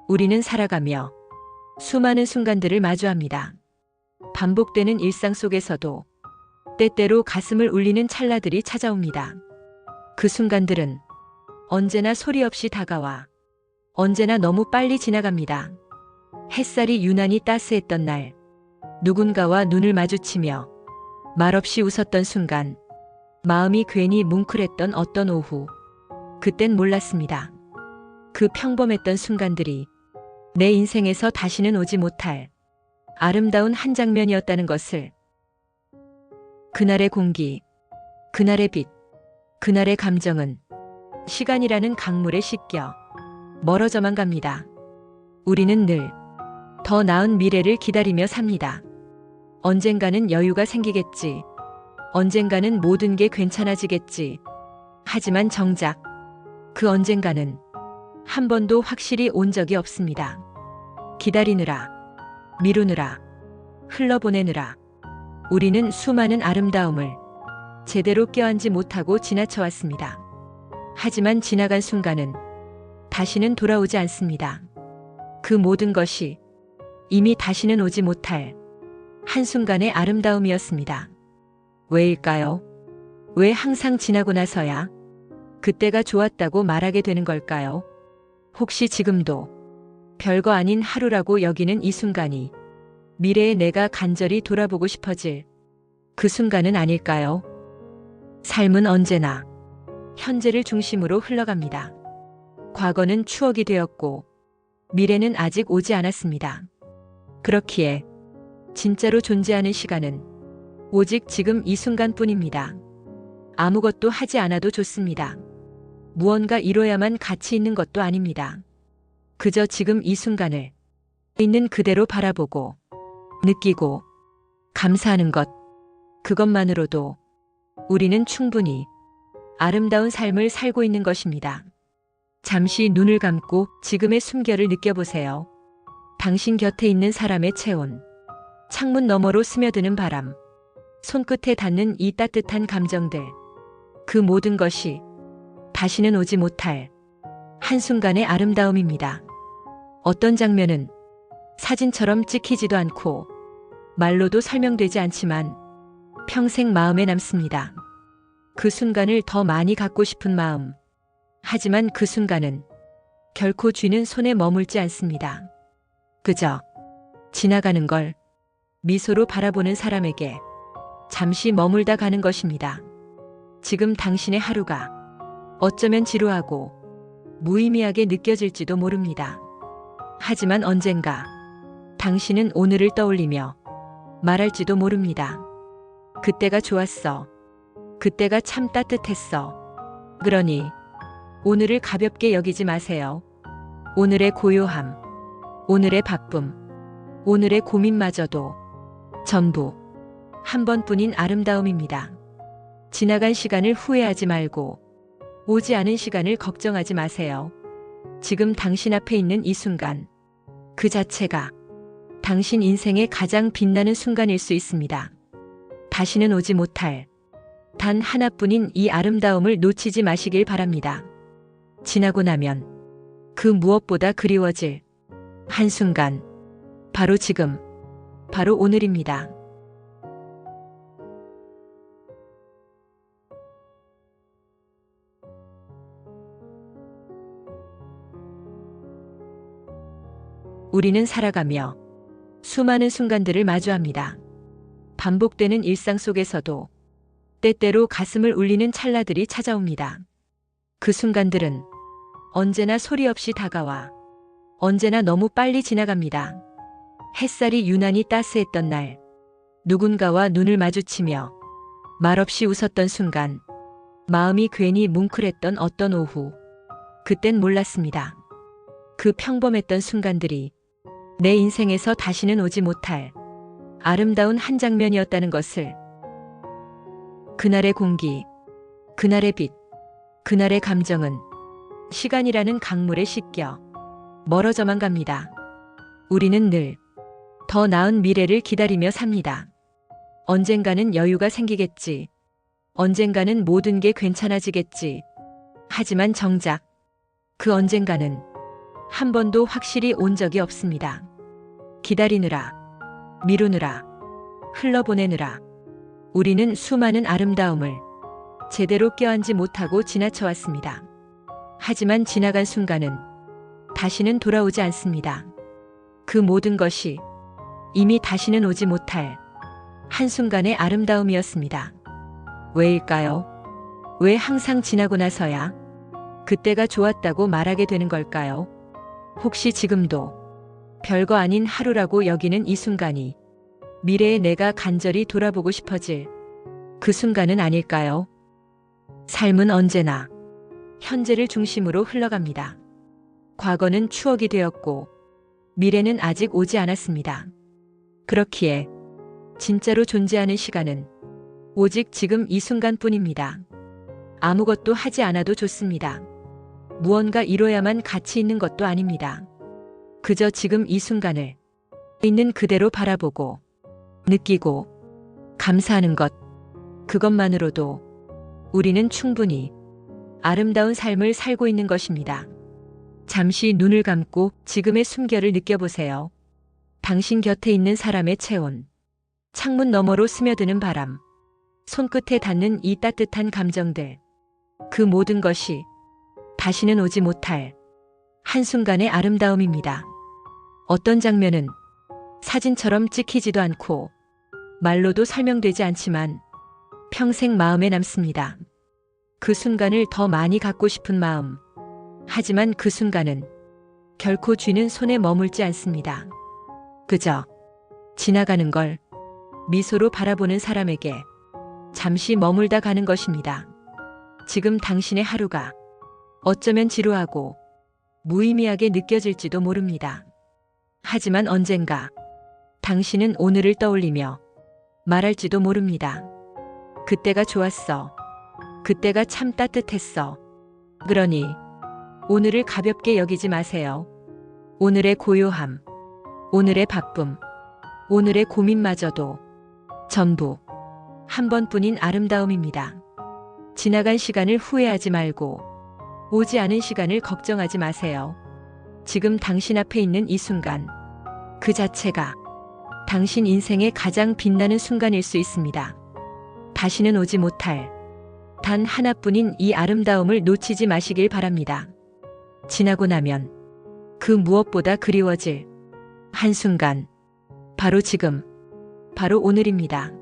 우리는 살아가며 수많은 순간들을 마주합니다. 반복되는 일상 속에서도 때때로 가슴을 울리는 찰나들이 찾아옵니다. 그 순간들은 언제나 소리 없이 다가와 언제나 너무 빨리 지나갑니다. 햇살이 유난히 따스했던 날, 누군가와 눈을 마주치며 말없이 웃었던 순간, 마음이 괜히 뭉클했던 어떤 오후, 그땐 몰랐습니다. 그 평범했던 순간들이 내 인생에서 다시는 오지 못할 아름다운 한 장면이었다는 것을. 그날의 공기, 그날의 빛, 그날의 감정은 시간이라는 강물에 씻겨 멀어져만 갑니다. 우리는 늘 더 나은 미래를 기다리며 삽니다. 언젠가는 여유가 생기겠지. 언젠가는 모든 게 괜찮아지겠지. 하지만 정작 그 언젠가는 한 번도 확실히 온 적이 없습니다. 기다리느라, 미루느라, 흘러보내느라 우리는 수많은 아름다움을 제대로 껴안지 못하고 지나쳐왔습니다. 하지만 지나간 순간은 다시는 돌아오지 않습니다. 그 모든 것이 이미 다시는 오지 못할 한순간의 아름다움이었습니다. 왜일까요? 왜 항상 지나고 나서야 그때가 좋았다고 말하게 되는 걸까요? 혹시 지금도 별거 아닌 하루라고 여기는 이 순간이 미래의 내가 간절히 돌아보고 싶어질 그 순간은 아닐까요? 삶은 언제나 현재를 중심으로 흘러갑니다. 과거는 추억이 되었고 미래는 아직 오지 않았습니다. 그렇기에 진짜로 존재하는 시간은 오직 지금 이 순간뿐입니다. 아무것도 하지 않아도 좋습니다. 무언가 이뤄야만 가치 있는 것도 아닙니다. 그저 지금 이 순간을 있는 그대로 바라보고 느끼고 감사하는 것, 그것만으로도 우리는 충분히 아름다운 삶을 살고 있는 것입니다. 잠시 눈을 감고 지금의 숨결을 느껴보세요. 당신 곁에 있는 사람의 체온, 창문 너머로 스며드는 바람, 손끝에 닿는 이 따뜻한 감정들, 그 모든 것이 다시는 오지 못할 한순간의 아름다움입니다. 어떤 장면은 사진처럼 찍히지도 않고 말로도 설명되지 않지만 평생 마음에 남습니다. 그 순간을 더 많이 갖고 싶은 마음. 하지만 그 순간은 결코 쥐는 손에 머물지 않습니다. 그저 지나가는 걸 미소로 바라보는 사람에게 잠시 머물다 가는 것입니다. 지금 당신의 하루가 어쩌면 지루하고 무의미하게 느껴질지도 모릅니다. 하지만 언젠가 당신은 오늘을 떠올리며 말할지도 모릅니다. 그때가 좋았어. 그때가 참 따뜻했어. 그러니 오늘을 가볍게 여기지 마세요. 오늘의 고요함, 오늘의 바쁨, 오늘의 고민마저도 전부 한 번뿐인 아름다움입니다. 지나간 시간을 후회하지 말고 오지 않은 시간을 걱정하지 마세요. 지금 당신 앞에 있는 이 순간, 그 자체가 당신 인생의 가장 빛나는 순간일 수 있습니다. 다시는 오지 못할 단 하나뿐인 이 아름다움을 놓치지 마시길 바랍니다. 지나고 나면 그 무엇보다 그리워질 한순간, 바로 지금, 바로 오늘입니다. 우리는 살아가며 수많은 순간들을 마주합니다. 반복되는 일상 속에서도 때때로 가슴을 울리는 찰나들이 찾아옵니다. 그 순간들은 언제나 소리 없이 다가와 언제나 너무 빨리 지나갑니다. 햇살이 유난히 따스했던 날, 누군가와 눈을 마주치며 말없이 웃었던 순간, 마음이 괜히 뭉클했던 어떤 오후, 그땐 몰랐습니다. 그 평범했던 순간들이 내 인생에서 다시는 오지 못할 아름다운 한 장면이었다는 것을. 그날의 공기, 그날의 빛, 그날의 감정은 시간이라는 강물에 씻겨 멀어져만 갑니다. 우리는 늘 더 나은 미래를 기다리며 삽니다. 언젠가는 여유가 생기겠지. 언젠가는 모든 게 괜찮아지겠지. 하지만 정작 그 언젠가는 한 번도 확실히 온 적이 없습니다. 기다리느라, 미루느라, 흘러보내느라 우리는 수많은 아름다움을 제대로 껴안지 못하고 지나쳐왔습니다. 하지만 지나간 순간은 다시는 돌아오지 않습니다. 그 모든 것이 이미 다시는 오지 못할 한순간의 아름다움이었습니다. 왜일까요? 왜 항상 지나고 나서야 그때가 좋았다고 말하게 되는 걸까요? 혹시 지금도 별거 아닌 하루라고 여기는 이 순간이 미래의 내가 간절히 돌아보고 싶어질 그 순간은 아닐까요? 삶은 언제나 현재를 중심으로 흘러갑니다. 과거는 추억이 되었고 미래는 아직 오지 않았습니다. 그렇기에 진짜로 존재하는 시간은 오직 지금 이 순간뿐입니다. 아무것도 하지 않아도 좋습니다. 무언가 이뤄야만 가치 있는 것도 아닙니다. 그저 지금 이 순간을 있는 그대로 바라보고 느끼고 감사하는 것, 그것만으로도 우리는 충분히 아름다운 삶을 살고 있는 것입니다. 잠시 눈을 감고 지금의 숨결을 느껴보세요. 당신 곁에 있는 사람의 체온, 창문 너머로 스며드는 바람, 손끝에 닿는 이 따뜻한 감정들, 그 모든 것이 다시는 오지 못할 한순간의 아름다움입니다. 어떤 장면은 사진처럼 찍히지도 않고 말로도 설명되지 않지만 평생 마음에 남습니다. 그 순간을 더 많이 갖고 싶은 마음. 하지만 그 순간은 결코 쥐는 손에 머물지 않습니다. 그저 지나가는 걸 미소로 바라보는 사람에게 잠시 머물다 가는 것입니다. 지금 당신의 하루가 어쩌면 지루하고 무의미하게 느껴질지도 모릅니다. 하지만 언젠가 당신은 오늘을 떠올리며 말할지도 모릅니다. 그때가 좋았어. 그때가 참 따뜻했어. 그러니 오늘을 가볍게 여기지 마세요. 오늘의 고요함, 오늘의 바쁨, 오늘의 고민마저도 전부 한 번뿐인 아름다움입니다. 지나간 시간을 후회하지 말고 오지 않은 시간을 걱정하지 마세요. 지금 당신 앞에 있는 이 순간, 그 자체가 당신 인생의 가장 빛나는 순간일 수 있습니다. 다시는 오지 못할 단 하나뿐인 이 아름다움을 놓치지 마시길 바랍니다. 지나고 나면 그 무엇보다 그리워질 한순간, 바로 지금, 바로 오늘입니다.